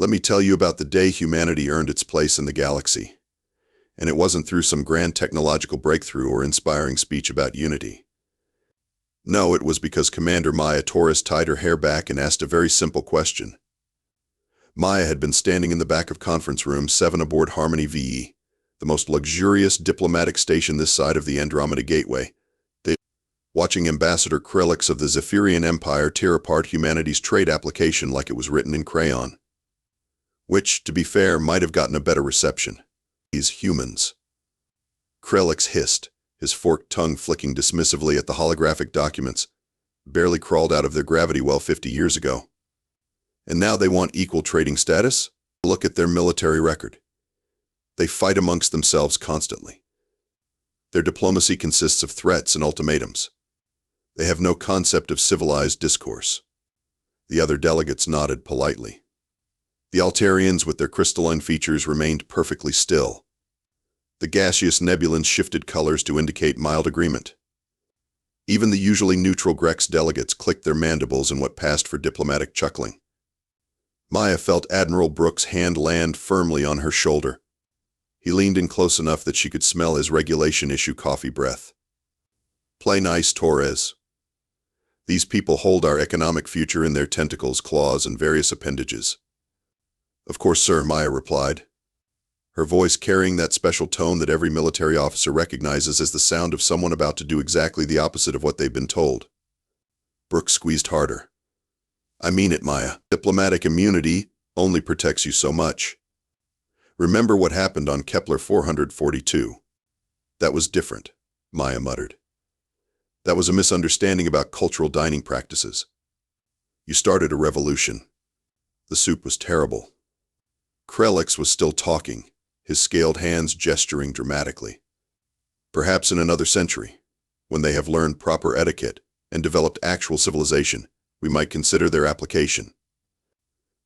Let me tell you about the day humanity earned its place in the galaxy. And it wasn't through some grand technological breakthrough or inspiring speech about unity. No, it was because Commander Maya Torres tied her hair back and asked a very simple question. Maya had been standing in the back of Conference Room 7 aboard Harmony VE, the most luxurious diplomatic station this side of the Andromeda Gateway, watching Ambassador Krellix of the Zephyrian Empire tear apart humanity's trade application like it was written in crayon. Which, to be fair, might have gotten a better reception. These humans. Krellix hissed, his forked tongue flicking dismissively at the holographic documents, barely crawled out of their gravity well 50 years ago. And now they want equal trading status? Look at their military record. They fight amongst themselves constantly. Their diplomacy consists of threats and ultimatums. They have no concept of civilized discourse. The other delegates nodded politely. The Altarians, with their crystalline features, remained perfectly still. The gaseous nebulans shifted colors to indicate mild agreement. Even the usually neutral Grex delegates clicked their mandibles in what passed for diplomatic chuckling. Maya felt Admiral Brooks' hand land firmly on her shoulder. He leaned in close enough that she could smell his regulation-issue coffee breath. Play nice, Torres. These people hold our economic future in their tentacles, claws, and various appendages. Of course, sir, Maya replied, her voice carrying that special tone that every military officer recognizes as the sound of someone about to do exactly the opposite of what they've been told. Brooks squeezed harder. I mean it, Maya. Diplomatic immunity only protects you so much. Remember what happened on Kepler 442. That was different, Maya muttered. That was a misunderstanding about cultural dining practices. You started a revolution. The soup was terrible. Krellix was still talking, his scaled hands gesturing dramatically. Perhaps in another century, when they have learned proper etiquette and developed actual civilization, we might consider their application.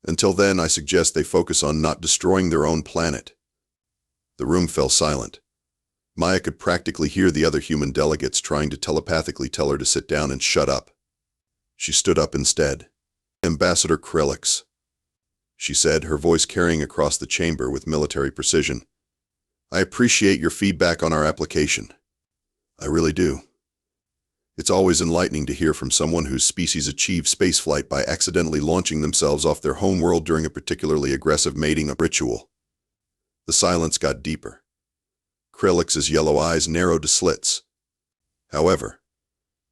Until then, I suggest they focus on not destroying their own planet. The room fell silent. Maya could practically hear the other human delegates trying to telepathically tell her to sit down and shut up. She stood up instead. Ambassador Krellix, she said, her voice carrying across the chamber with military precision. I appreciate your feedback on our application. I really do. It's always enlightening to hear from someone whose species achieved spaceflight by accidentally launching themselves off their home world during a particularly aggressive mating ritual. The silence got deeper. Krellix's yellow eyes narrowed to slits. However,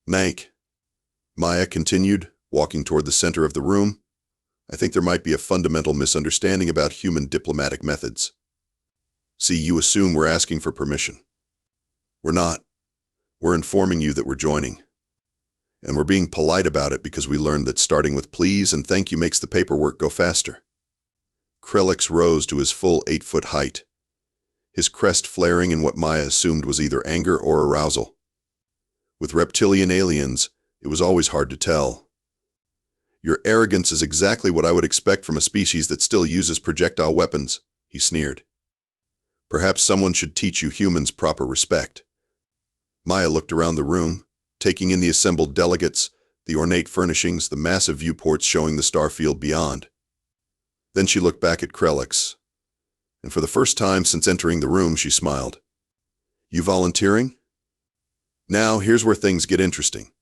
Maya continued, walking toward the center of the room, I think there might be a fundamental misunderstanding about human diplomatic methods. See, you assume we're asking for permission. We're not. We're informing you that we're joining. And we're being polite about it because we learned that starting with please and thank you makes the paperwork go faster. Krellix rose to his full 8-foot height, his crest flaring in what Maya assumed was either anger or arousal. With reptilian aliens, it was always hard to tell. Your arrogance is exactly what I would expect from a species that still uses projectile weapons, he sneered. Perhaps someone should teach you humans proper respect. Maya looked around the room, taking in the assembled delegates, the ornate furnishings, the massive viewports showing the starfield beyond. Then she looked back at Krellix, and for the first time since entering the room, she smiled. You volunteering? Now, here's where things get interesting.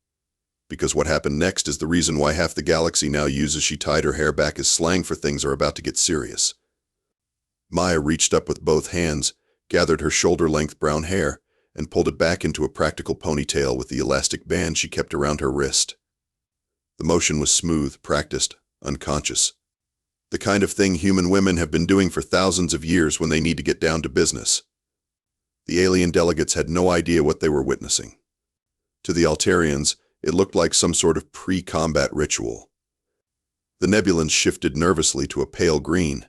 Because what happened next is the reason why half the galaxy now uses she tied her hair back as slang for things are about to get serious. Maya reached up with both hands, gathered her shoulder-length brown hair, and pulled it back into a practical ponytail with the elastic band she kept around her wrist. The motion was smooth, practiced, unconscious. The kind of thing human women have been doing for thousands of years when they need to get down to business. The alien delegates had no idea what they were witnessing. To the Altarians, it looked like some sort of pre-combat ritual. The nebulans shifted nervously to a pale green,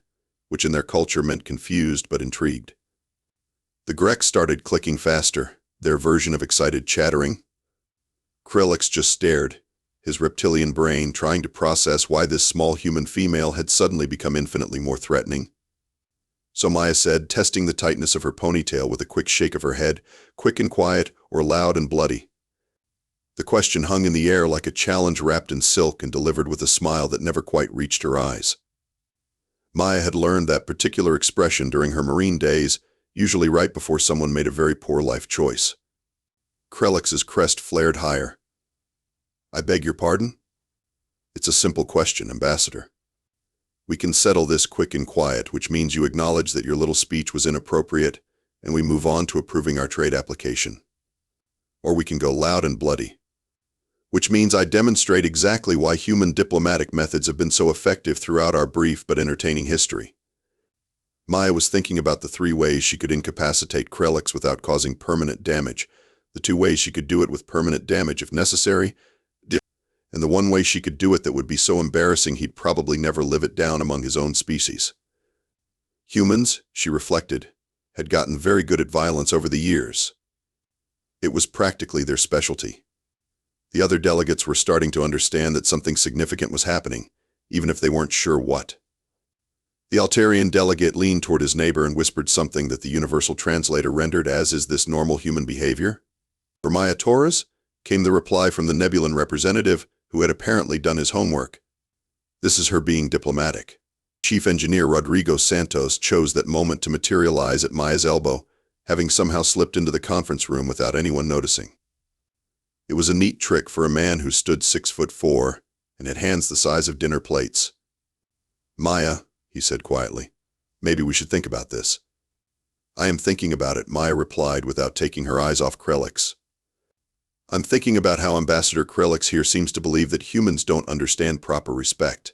which in their culture meant confused but intrigued. The Grex started clicking faster, their version of excited chattering. Krellix just stared, his reptilian brain trying to process why this small human female had suddenly become infinitely more threatening. So Maya said, testing the tightness of her ponytail with a quick shake of her head, quick and quiet or loud and bloody. The question hung in the air like a challenge wrapped in silk and delivered with a smile that never quite reached her eyes. Maya had learned that particular expression during her Marine days, usually right before someone made a very poor life choice. Krellix's crest flared higher. "I beg your pardon?" "It's a simple question, Ambassador. We can settle this quick and quiet, which means you acknowledge that your little speech was inappropriate, and we move on to approving our trade application. Or we can go loud and bloody, which means I demonstrate exactly why human diplomatic methods have been so effective throughout our brief but entertaining history." Maya was thinking about the 3 ways she could incapacitate Krellix without causing permanent damage, the 2 ways she could do it with permanent damage if necessary, and the 1 way she could do it that would be so embarrassing he'd probably never live it down among his own species. Humans, she reflected, had gotten very good at violence over the years. It was practically their specialty. The other delegates were starting to understand that something significant was happening, even if they weren't sure what. The Altarian delegate leaned toward his neighbor and whispered something that the universal translator rendered as, "Is this normal human behavior?" For Maya Torres came the reply from the Nebulan representative, who had apparently done his homework. "This is her being diplomatic." Chief Engineer Rodrigo Santos chose that moment to materialize at Maya's elbow, having somehow slipped into the conference room without anyone noticing. It was a neat trick for a man who stood 6'4" and had hands the size of dinner plates. "Maya," he said quietly, "maybe we should think about this." "I am thinking about it," Maya replied without taking her eyes off Krellix. "I'm thinking about how Ambassador Krellix here seems to believe that humans don't understand proper respect.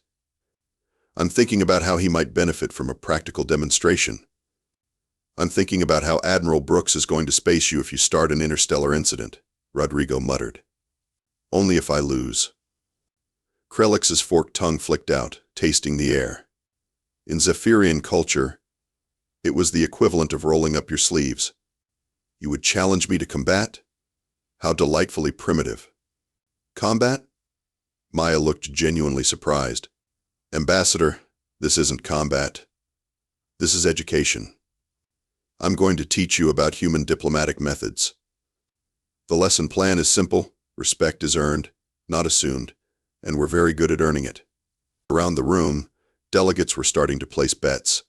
I'm thinking about how he might benefit from a practical demonstration. I'm thinking about how Admiral Brooks is going to space you if you start an interstellar incident," Rodrigo muttered. "Only if I lose." Krellix's forked tongue flicked out, tasting the air. In Zephyrian culture, it was the equivalent of rolling up your sleeves. "You would challenge me to combat? How delightfully primitive." "Combat?" Maya looked genuinely surprised. "Ambassador, this isn't combat. This is education. I'm going to teach you about human diplomatic methods. The lesson plan is simple. Respect is earned, not assumed, and we're very good at earning it." Around the room, delegates were starting to place bets.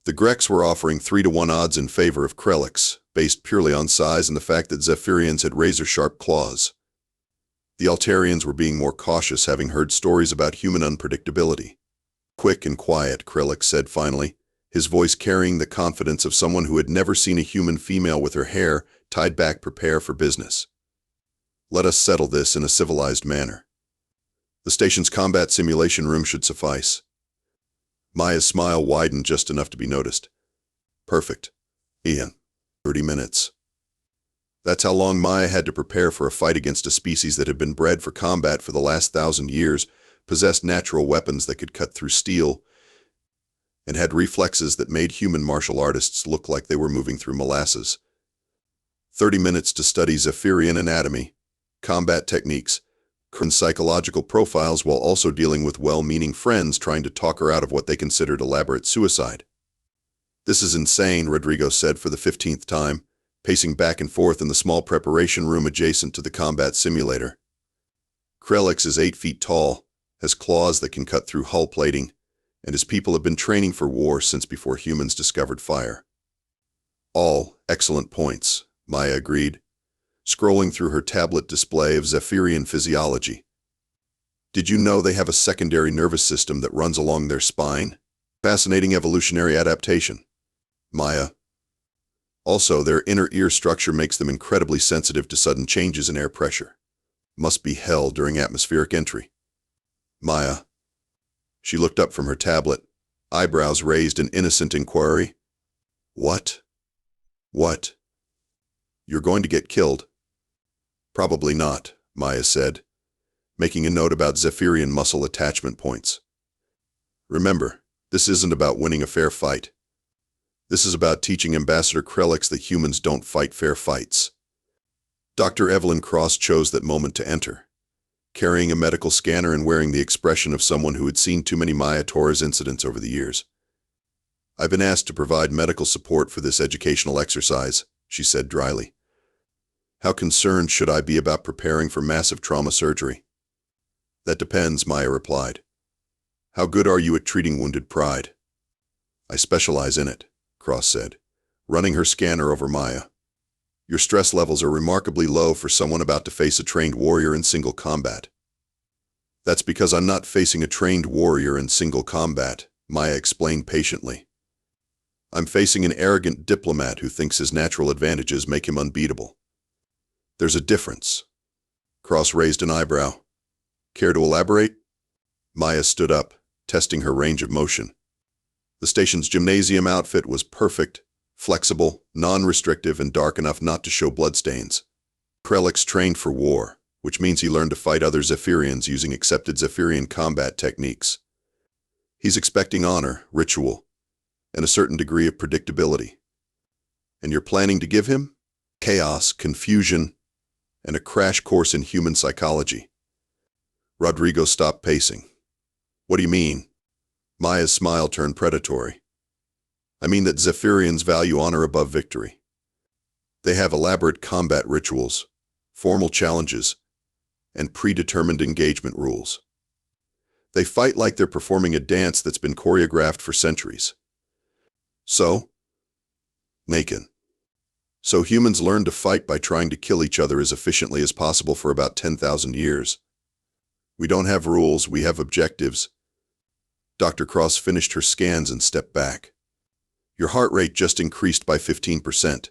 The Grecs were offering 3-to-1 odds in favor of Krellix, based purely on size and the fact that Zephyrians had razor-sharp claws. The Altarians were being more cautious, having heard stories about human unpredictability. "Quick and quiet," Krellix said finally, his voice carrying the confidence of someone who had never seen a human female with her hair tied back prepare for business. "Let us settle this in a civilized manner. The station's combat simulation room should suffice." Maya's smile widened just enough to be noticed. "Perfect. Ian. 30 minutes. That's how long Maya had to prepare for a fight against a species that had been bred for combat for the last 1,000 years, possessed natural weapons that could cut through steel, and had reflexes that made human martial artists look like they were moving through molasses. 30 minutes to study Zephyrian anatomy, combat techniques, and psychological profiles while also dealing with well-meaning friends trying to talk her out of what they considered elaborate suicide. "This is insane," Rodrigo said for the 15th time, pacing back and forth in the small preparation room adjacent to the combat simulator. "Krellix is 8 feet tall, has claws that can cut through hull plating, and his people have been training for war since before humans discovered fire." "All excellent points," Maya agreed, scrolling through her tablet display of Zephyrian physiology. "Did you know they have a secondary nervous system that runs along their spine? Fascinating evolutionary adaptation." "Maya. Also, their inner ear structure makes them incredibly sensitive to sudden changes in air pressure. Must be hell during atmospheric entry." "Maya." She looked up from her tablet, eyebrows raised in innocent inquiry. "What? What? You're going to get killed?" "Probably not," Maya said, making a note about Zephyrian muscle attachment points. "Remember, this isn't about winning a fair fight. This is about teaching Ambassador Krellix that humans don't fight fair fights." Dr. Evelyn Cross chose that moment to enter, carrying a medical scanner and wearing the expression of someone who had seen too many Maya Torres incidents over the years. "I've been asked to provide medical support for this educational exercise," she said dryly. "How concerned should I be about preparing for massive trauma surgery?" "That depends," Maya replied. "How good are you at treating wounded pride?" I specialize in it, Cross said, running her scanner over Maya. Your stress levels are remarkably low for someone about to face a trained warrior in single combat. That's because I'm not facing a trained warrior in single combat, Maya explained patiently. I'm facing an arrogant diplomat who thinks his natural advantages make him unbeatable. There's a difference. Cross raised an eyebrow. Care to elaborate? Maya stood up, testing her range of motion. The station's gymnasium outfit was perfect, flexible, non-restrictive, and dark enough not to show bloodstains. Krellix trained for war, which means he learned to fight other Zephyrians using accepted Zephyrian combat techniques. He's expecting honor, ritual, and a certain degree of predictability. And you're planning to give him chaos, confusion, and a crash course in human psychology. Rodrigo stopped pacing. What do you mean? Maya's smile turned predatory. I mean that Zephyrians value honor above victory. They have elaborate combat rituals, formal challenges, and predetermined engagement rules. They fight like they're performing a dance that's been choreographed for centuries. So humans learned to fight by trying to kill each other as efficiently as possible for about 10,000 years. We don't have rules, we have objectives. Dr. Cross finished her scans and stepped back. Your heart rate just increased by 15%.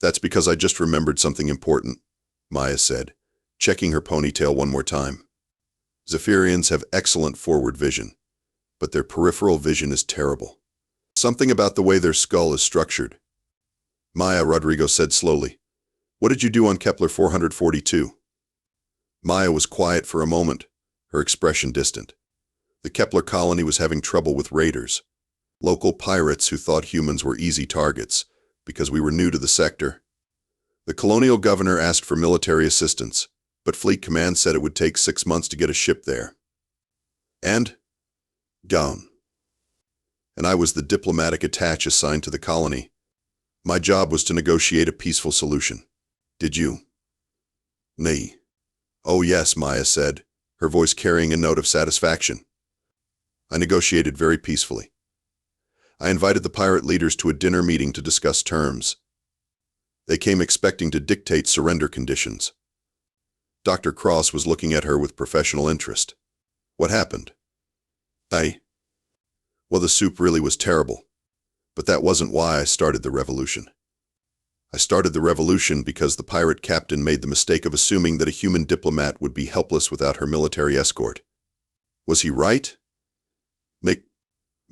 That's because I just remembered something important, Maya said, checking her ponytail one more time. Zephyrians have excellent forward vision, but their peripheral vision is terrible. Something about the way their skull is structured. Maya, Rodrigo said slowly. What did you do on Kepler 442? Maya was quiet for a moment, her expression distant. The Kepler colony was having trouble with raiders, local pirates who thought humans were easy targets because we were new to the sector. The colonial governor asked for military assistance, but Fleet Command said it would take 6 months to get a ship there. And I was the diplomatic attaché assigned to the colony. My job was to negotiate a peaceful solution. Did you? Nay. Oh yes, Maya said, her voice carrying a note of satisfaction. I negotiated very peacefully. I invited the pirate leaders to a dinner meeting to discuss terms. They came expecting to dictate surrender conditions. Dr. Cross was looking at her with professional interest. What happened? Well, the soup really was terrible. But that wasn't why I started the revolution. I started the revolution because the pirate captain made the mistake of assuming that a human diplomat would be helpless without her military escort. Was he right?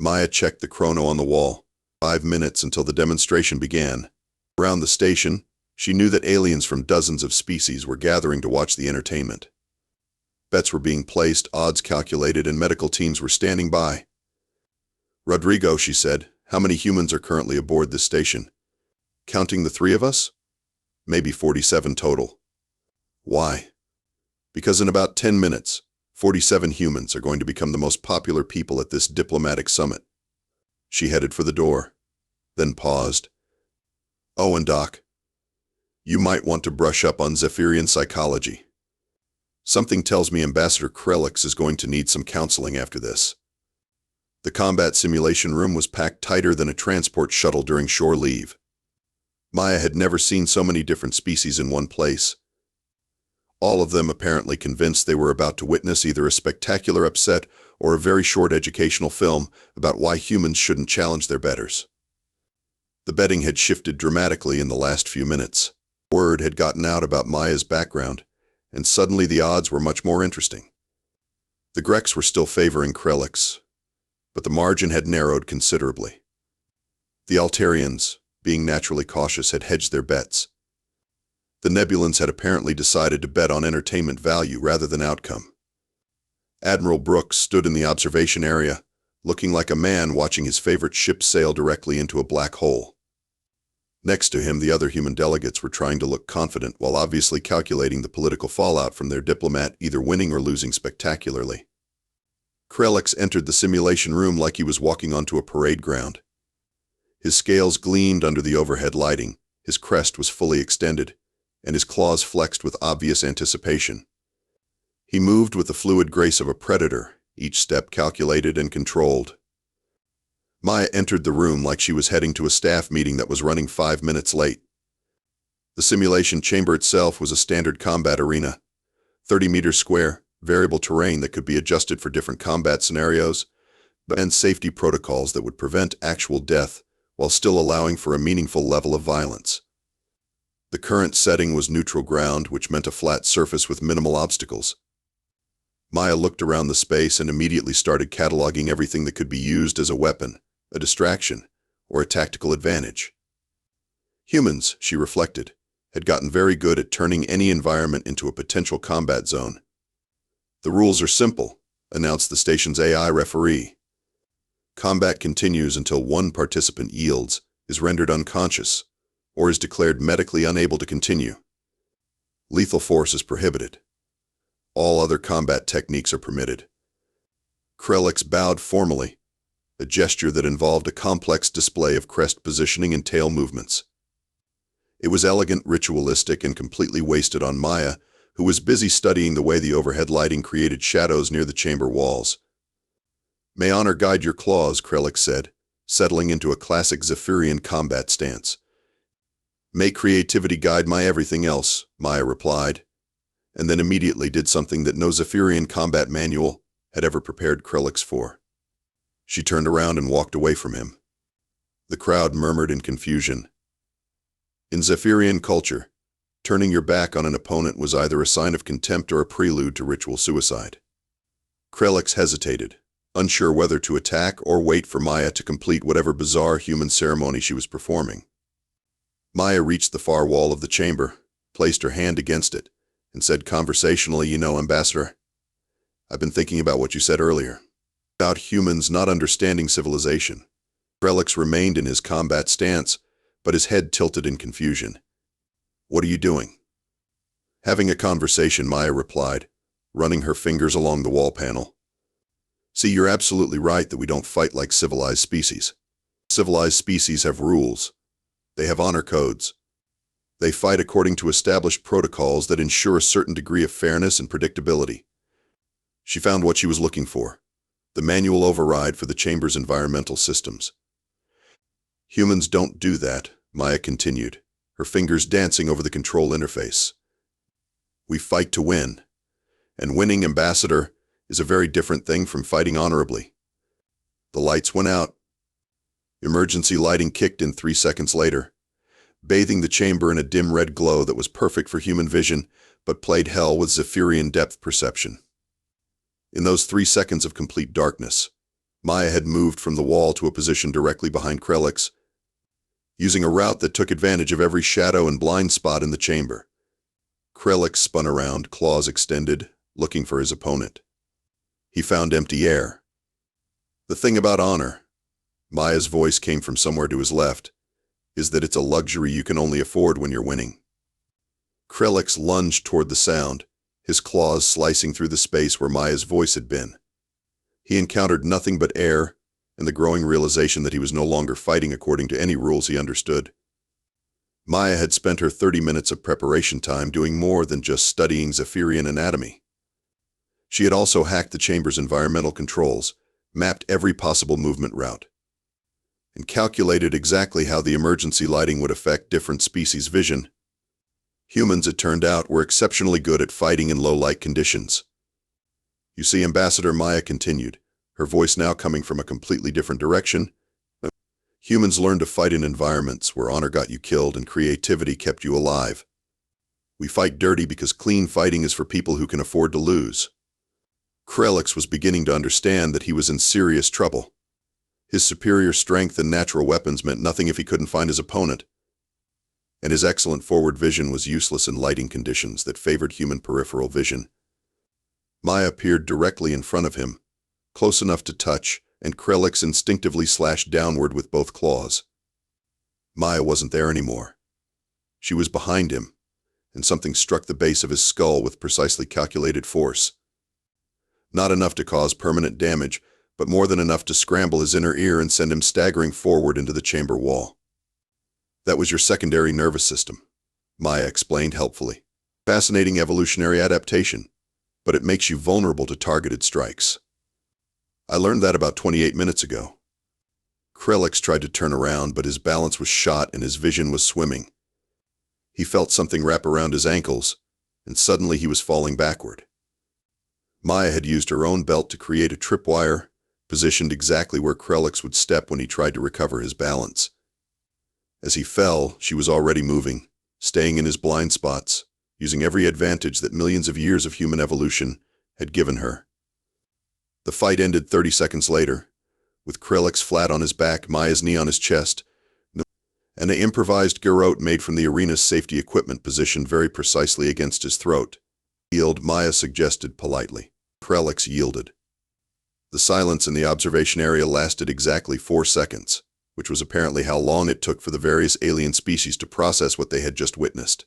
Maya checked the chrono on the wall. 5 minutes until the demonstration began. Around the station, she knew that aliens from dozens of species were gathering to watch the entertainment. Bets were being placed, odds calculated, and medical teams were standing by. Rodrigo, she said, how many humans are currently aboard this station? Counting the 3 of us? Maybe 47 total. Why? Because in about 10 minutes, 47 humans are going to become the most popular people at this diplomatic summit. She headed for the door, then paused. Oh, and Doc, you might want to brush up on Zephyrian psychology. Something tells me Ambassador Krellix is going to need some counseling after this. The combat simulation room was packed tighter than a transport shuttle during shore leave. Maya had never seen so many different species in one place. All of them apparently convinced they were about to witness either a spectacular upset or a very short educational film about why humans shouldn't challenge their betters. The betting had shifted dramatically in the last few minutes. Word had gotten out about Maya's background, and suddenly the odds were much more interesting. The Grecs were still favoring Krellix, but the margin had narrowed considerably. The Altarians, being naturally cautious, had hedged their bets. The Nebulans had apparently decided to bet on entertainment value rather than outcome. Admiral Brooks stood in the observation area, looking like a man watching his favorite ship sail directly into a black hole. Next to him, the other human delegates were trying to look confident while obviously calculating the political fallout from their diplomat either winning or losing spectacularly. Krellix entered the simulation room like he was walking onto a parade ground. His scales gleamed under the overhead lighting, his crest was fully extended, and his claws flexed with obvious anticipation. He moved with the fluid grace of a predator, each step calculated and controlled. Maya entered the room like she was heading to a staff meeting that was running 5 minutes late. The simulation chamber itself was a standard combat arena, 30 meters square, variable terrain that could be adjusted for different combat scenarios, and safety protocols that would prevent actual death while still allowing for a meaningful level of violence. The current setting was neutral ground, which meant a flat surface with minimal obstacles. Maya looked around the space and immediately started cataloging everything that could be used as a weapon, a distraction, or a tactical advantage. Humans, she reflected, had gotten very good at turning any environment into a potential combat zone. "The rules are simple," announced the station's AI referee. "Combat continues until one participant yields, is rendered unconscious, or is declared medically unable to continue. Lethal force is prohibited. All other combat techniques are permitted." Krellix bowed formally, a gesture that involved a complex display of crest positioning and tail movements. It was elegant, ritualistic, and completely wasted on Maya, who was busy studying the way the overhead lighting created shadows near the chamber walls. "May honor guide your claws," Krellix said, settling into a classic Zephyrian combat stance. "May creativity guide my everything else," Maya replied, and then immediately did something that no Zephyrian combat manual had ever prepared Krellix for. She turned around and walked away from him. The crowd murmured in confusion. In Zephyrian culture, turning your back on an opponent was either a sign of contempt or a prelude to ritual suicide. Krellix hesitated, unsure whether to attack or wait for Maya to complete whatever bizarre human ceremony she was performing. Maya reached the far wall of the chamber, placed her hand against it, and said conversationally, "You know, Ambassador, I've been thinking about what you said earlier, about humans not understanding civilization." Krellix remained in his combat stance, but his head tilted in confusion. "What are you doing?" "Having a conversation," Maya replied, running her fingers along the wall panel. "See, you're absolutely right that we don't fight like civilized species. Civilized species have rules. They have honor codes. They fight according to established protocols that ensure a certain degree of fairness and predictability." She found what she was looking for, the manual override for the chamber's environmental systems. "Humans don't do that," Maya continued, her fingers dancing over the control interface. "We fight to win. And winning, Ambassador, is a very different thing from fighting honorably." The lights went out. Emergency lighting kicked in 3 seconds later, bathing the chamber in a dim red glow that was perfect for human vision, but played hell with Zephyrian depth perception. In those 3 seconds of complete darkness, Maya had moved from the wall to a position directly behind Krellix, using a route that took advantage of every shadow and blind spot in the chamber. Krellix spun around, claws extended, looking for his opponent. He found empty air. "The thing about honor," Maya's voice came from somewhere to his left, "is that it's a luxury you can only afford when you're winning." Krellix lunged toward the sound, his claws slicing through the space where Maya's voice had been. He encountered nothing but air, and the growing realization that he was no longer fighting according to any rules he understood. Maya had spent her 30 minutes of preparation time doing more than just studying Zephyrian anatomy. She had also hacked the chamber's environmental controls, mapped every possible movement route, and calculated exactly how the emergency lighting would affect different species' vision. Humans, it turned out, were exceptionally good at fighting in low-light conditions. "You see, Ambassador," Maya continued, her voice now coming from a completely different direction, "humans learned to fight in environments where honor got you killed and creativity kept you alive. We fight dirty because clean fighting is for people who can afford to lose." Krellix was beginning to understand that he was in serious trouble. His superior strength and natural weapons meant nothing if he couldn't find his opponent, and his excellent forward vision was useless in lighting conditions that favored human peripheral vision. Maya appeared directly in front of him, close enough to touch, and Krellix instinctively slashed downward with both claws. Maya wasn't there anymore. She was behind him, and something struck the base of his skull with precisely calculated force. Not enough to cause permanent damage, but more than enough to scramble his inner ear and send him staggering forward into the chamber wall. "That was your secondary nervous system," Maya explained helpfully. "Fascinating evolutionary adaptation, but it makes you vulnerable to targeted strikes. I learned that about 28 minutes ago." Krellix tried to turn around, but his balance was shot and his vision was swimming. He felt something wrap around his ankles, and suddenly he was falling backward. Maya had used her own belt to create a tripwire, positioned exactly where Krellix would step when he tried to recover his balance. As he fell, she was already moving, staying in his blind spots, using every advantage that millions of years of human evolution had given her. The fight ended 30 seconds later, with Krellix flat on his back, Maya's knee on his chest, and an improvised garrote made from the arena's safety equipment positioned very precisely against his throat. "Yield," Maya suggested politely. Krellix yielded. The silence in the observation area lasted exactly 4 seconds, which was apparently how long it took for the various alien species to process what they had just witnessed.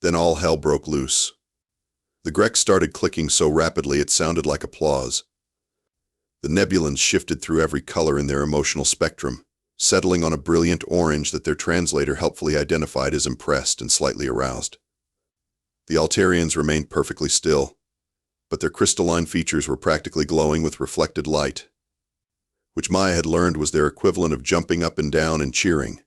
Then all hell broke loose. The Grex started clicking so rapidly it sounded like applause. The nebulans shifted through every color in their emotional spectrum, settling on a brilliant orange that their translator helpfully identified as impressed and slightly aroused. The Altarians remained perfectly still, but their crystalline features were practically glowing with reflected light, which Maya had learned was their equivalent of jumping up and down and cheering.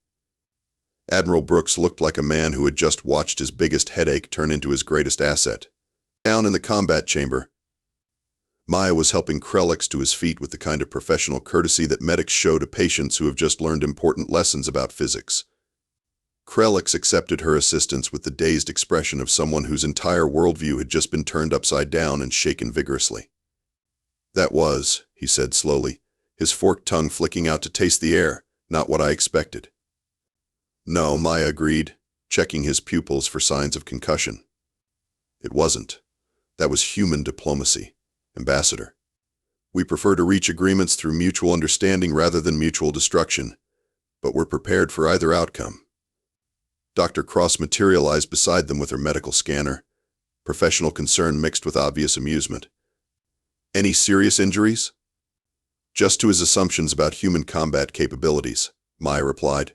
Admiral Brooks looked like a man who had just watched his biggest headache turn into his greatest asset. Down in the combat chamber, Maya was helping Krellix to his feet with the kind of professional courtesy that medics show to patients who have just learned important lessons about physics. Krellix accepted her assistance with the dazed expression of someone whose entire worldview had just been turned upside down and shaken vigorously. "That was," he said slowly, his forked tongue flicking out to taste the air, "not what I expected." "No," Maya agreed, checking his pupils for signs of concussion. "It wasn't. That was human diplomacy, Ambassador. We prefer to reach agreements through mutual understanding rather than mutual destruction, but we're prepared for either outcome." Dr. Cross materialized beside them with her medical scanner, professional concern mixed with obvious amusement. "Any serious injuries?" "Just to his assumptions about human combat capabilities," Maya replied.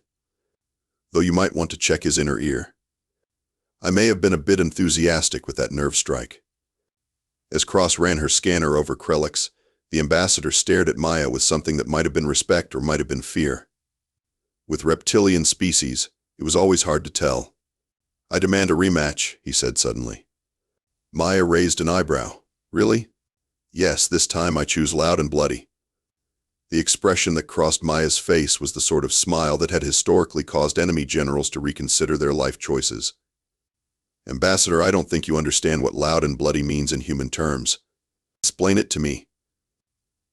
"Though you might want to check his inner ear. I may have been a bit enthusiastic with that nerve strike." As Cross ran her scanner over Krellix, the ambassador stared at Maya with something that might have been respect or might have been fear. With reptilian species, it was always hard to tell. "I demand a rematch," he said suddenly. Maya raised an eyebrow. "Really?" "Yes, this time I choose loud and bloody." The expression that crossed Maya's face was the sort of smile that had historically caused enemy generals to reconsider their life choices. "Ambassador, I don't think you understand what loud and bloody means in human terms. Explain it to me."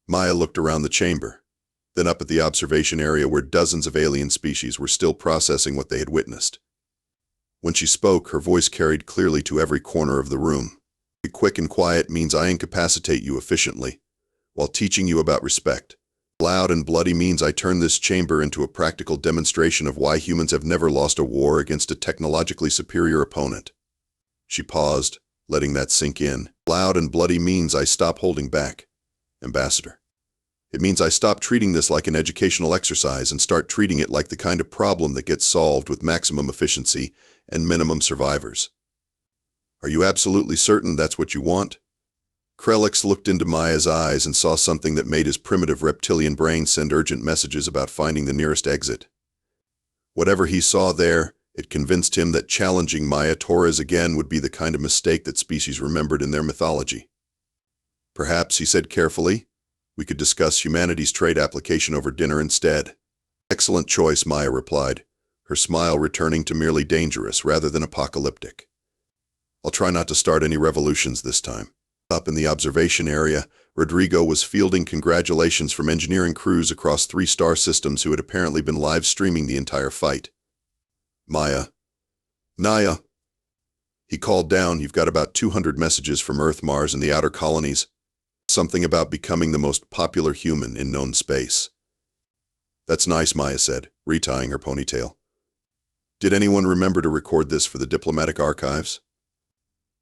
Maya looked around the chamber, then up at the observation area where dozens of alien species were still processing what they had witnessed. When she spoke, her voice carried clearly to every corner of the room. "Be quick and quiet means I incapacitate you efficiently, while teaching you about respect. Loud and bloody means I turn this chamber into a practical demonstration of why humans have never lost a war against a technologically superior opponent." She paused, letting that sink in. "Loud and bloody means I stop holding back, Ambassador. It means I stop treating this like an educational exercise and start treating it like the kind of problem that gets solved with maximum efficiency and minimum survivors." "Are you absolutely certain that's what you want?" Krellix looked into Maya's eyes and saw something that made his primitive reptilian brain send urgent messages about finding the nearest exit. Whatever he saw there, it convinced him that challenging Maya Torres again would be the kind of mistake that species remembered in their mythology. "Perhaps," he said carefully, "we could discuss humanity's trade application over dinner instead." "Excellent choice," Maya replied, her smile returning to merely dangerous rather than apocalyptic. "I'll try not to start any revolutions this time." Up in the observation area, Rodrigo was fielding congratulations from engineering crews across 3 star systems who had apparently been live streaming the entire fight. "Maya. Naya." He called down, "You've got about 200 messages from Earth, Mars, and the outer colonies. Something about becoming the most popular human in known space." "That's nice," Maya said, retying her ponytail. "Did anyone remember to record this for the diplomatic archives?"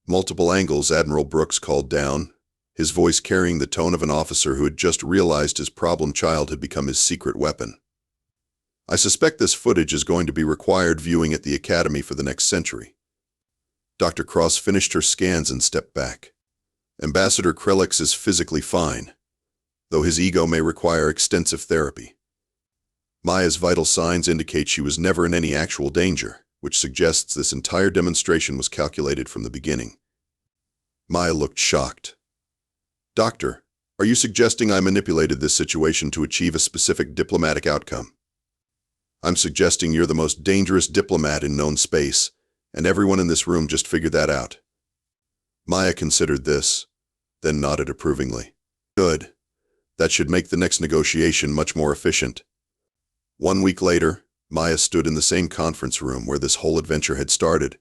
"Multiple angles," Admiral Brooks called down, his voice carrying the tone of an officer who had just realized his problem child had become his secret weapon. "I suspect this footage is going to be required viewing at the Academy for the next century." Dr. Cross finished her scans and stepped back. "Ambassador Krellix is physically fine, though his ego may require extensive therapy." Maya's vital signs indicate she was never in any actual danger, which suggests this entire demonstration was calculated from the beginning. Maya looked shocked. "Doctor, are you suggesting I manipulated this situation to achieve a specific diplomatic outcome?" "I'm suggesting you're the most dangerous diplomat in known space, and everyone in this room just figured that out." Maya considered this, then nodded approvingly. "Good. That should make the next negotiation much more efficient." 1 week later, Maya stood in the same conference room where this whole adventure had started,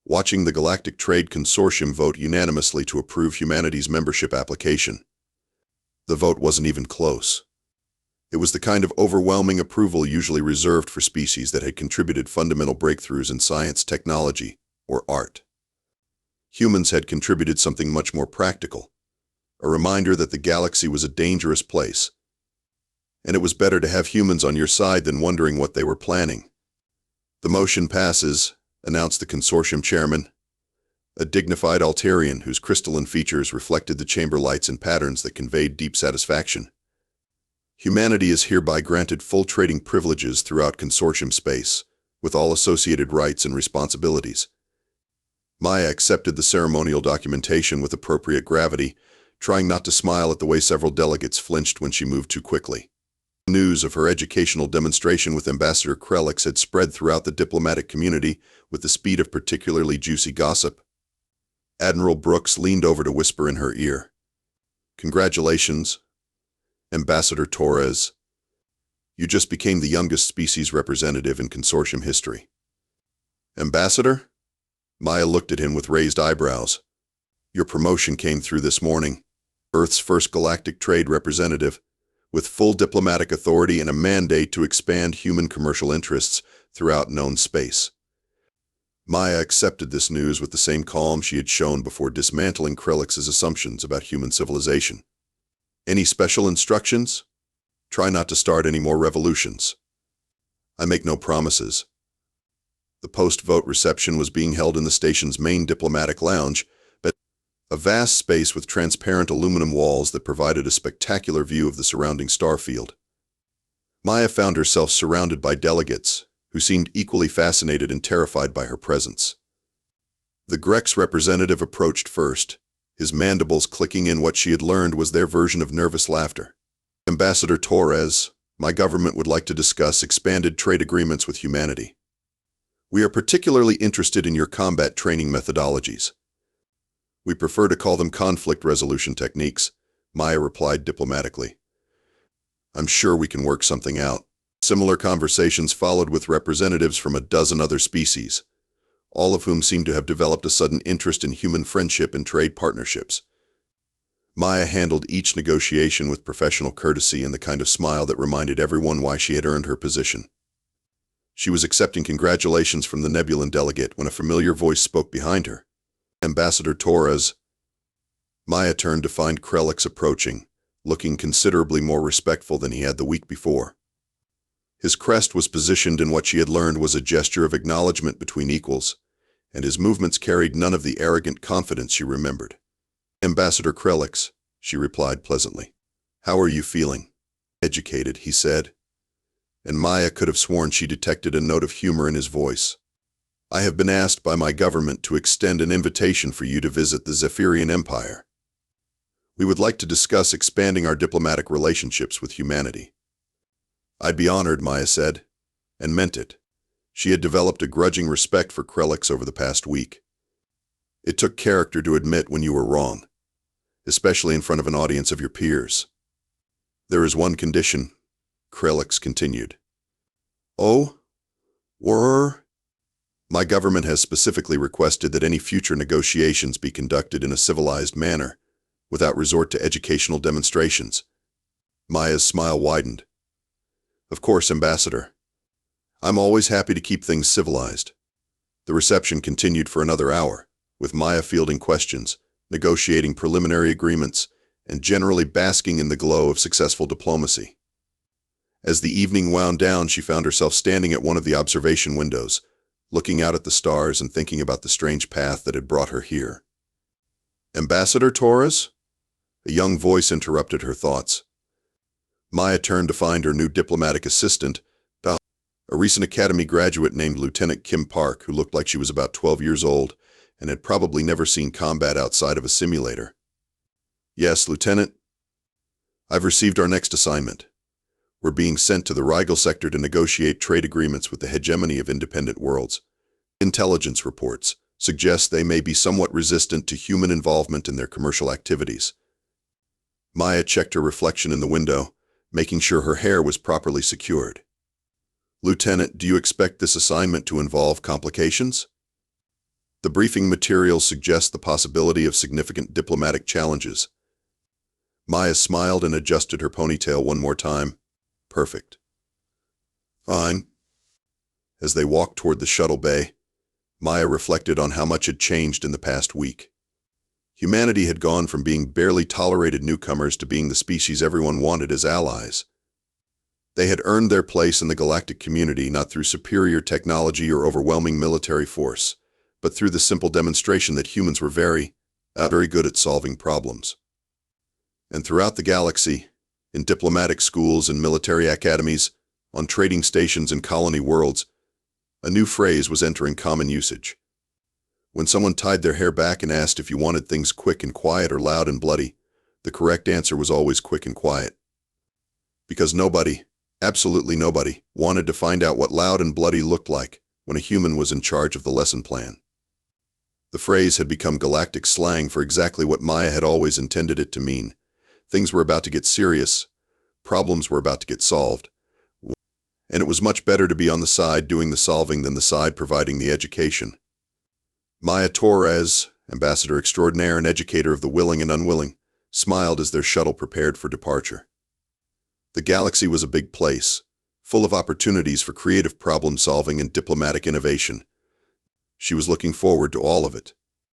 watching the Galactic Trade Consortium vote unanimously to approve humanity's membership application. The vote wasn't even close. It was the kind of overwhelming approval usually reserved for species that had contributed fundamental breakthroughs in science, technology, or art. Humans had contributed something much more practical, a reminder that the galaxy was a dangerous place, and it was better to have humans on your side than wondering what they were planning. "The motion passes," announced the consortium chairman, a dignified Altarian whose crystalline features reflected the chamber lights in patterns that conveyed deep satisfaction. "Humanity is hereby granted full trading privileges throughout consortium space, with all associated rights and responsibilities." Maya accepted the ceremonial documentation with appropriate gravity, trying not to smile at the way several delegates flinched when she moved too quickly. News of her educational demonstration with Ambassador Krellix had spread throughout the diplomatic community with the speed of particularly juicy gossip. Admiral Brooks leaned over to whisper in her ear, "Congratulations, Ambassador Torres. You just became the youngest species representative in consortium history." "Ambassador?" Maya looked at him with raised eyebrows. "Your promotion came through this morning. Earth's first galactic trade representative, with full diplomatic authority and a mandate to expand human commercial interests throughout known space." Maya accepted this news with the same calm she had shown before dismantling Krellix's assumptions about human civilization. "Any special instructions?" "Try not to start any more revolutions." "I make no promises." The post-vote reception was being held in the station's main diplomatic lounge, a vast space with transparent aluminum walls that provided a spectacular view of the surrounding starfield. Maya found herself surrounded by delegates, who seemed equally fascinated and terrified by her presence. The Grex representative approached first, his mandibles clicking in what she had learned was their version of nervous laughter. "Ambassador Torres, my government would like to discuss expanded trade agreements with humanity. We are particularly interested in your combat training methodologies." "We prefer to call them conflict resolution techniques," Maya replied diplomatically. "I'm sure we can work something out." Similar conversations followed with representatives from a dozen other species, all of whom seemed to have developed a sudden interest in human friendship and trade partnerships. Maya handled each negotiation with professional courtesy and the kind of smile that reminded everyone why she had earned her position. She was accepting congratulations from the Nebulan delegate when a familiar voice spoke behind her. "Ambassador Torres." Maya turned to find Krellix approaching, looking considerably more respectful than he had the week before. His crest was positioned in what she had learned was a gesture of acknowledgement between equals, and his movements carried none of the arrogant confidence she remembered. "Ambassador Krellix," she replied pleasantly. "How are you feeling?" "Educated," he said, and Maya could have sworn she detected a note of humor in his voice. "I have been asked by my government to extend an invitation for you to visit the Zephyrian Empire. We would like to discuss expanding our diplomatic relationships with humanity." "I'd be honored," Maya said, and meant it. She had developed a grudging respect for Krellix over the past week. It took character to admit when you were wrong, especially in front of an audience of your peers. "There is one condition," Krellix continued. "Oh? My government has specifically requested that any future negotiations be conducted in a civilized manner, without resort to educational demonstrations." Maya's smile widened. "Of course, Ambassador. I'm always happy to keep things civilized." The reception continued for another hour, with Maya fielding questions, negotiating preliminary agreements, and generally basking in the glow of successful diplomacy. As the evening wound down, she found herself standing at one of the observation windows, looking out at the stars and thinking about the strange path that had brought her here. "Ambassador Torres?" A young voice interrupted her thoughts. Maya turned to find her new diplomatic assistant, a recent academy graduate named Lieutenant Kim Park, who looked like she was about 12 years old and had probably never seen combat outside of a simulator. Yes, Lieutenant. I've received our next assignment. We're being sent to the Rigel sector to negotiate trade agreements with the hegemony of independent worlds. Intelligence reports suggest they may be somewhat resistant to human involvement in their commercial activities. Maya checked her reflection in the window, making sure her hair was properly secured. Lieutenant, do you expect this assignment to involve complications? The briefing materials suggest the possibility of significant diplomatic challenges. Maya smiled and adjusted her ponytail one more time. Perfect. Fine. As they walked toward the shuttle bay, Maya reflected on how much had changed in the past week. Humanity had gone from being barely tolerated newcomers to being the species everyone wanted as allies. They had earned their place in the galactic community not through superior technology or overwhelming military force, but through the simple demonstration that humans were very good at solving problems. And throughout the galaxy, in diplomatic schools and military academies, on trading stations and colony worlds, a new phrase was entering common usage. When someone tied their hair back and asked if you wanted things quick and quiet or loud and bloody, the correct answer was always quick and quiet. Because nobody, absolutely nobody, wanted to find out what loud and bloody looked like when a human was in charge of the lesson plan. The phrase had become galactic slang for exactly what Maya had always intended it to mean. Things were about to get serious, problems were about to get solved, and it was much better to be on the side doing the solving than the side providing the education. Maya Torres, ambassador extraordinaire and educator of the willing and unwilling, smiled as their shuttle prepared for departure. The galaxy was a big place, full of opportunities for creative problem-solving and diplomatic innovation. She was looking forward to all of it.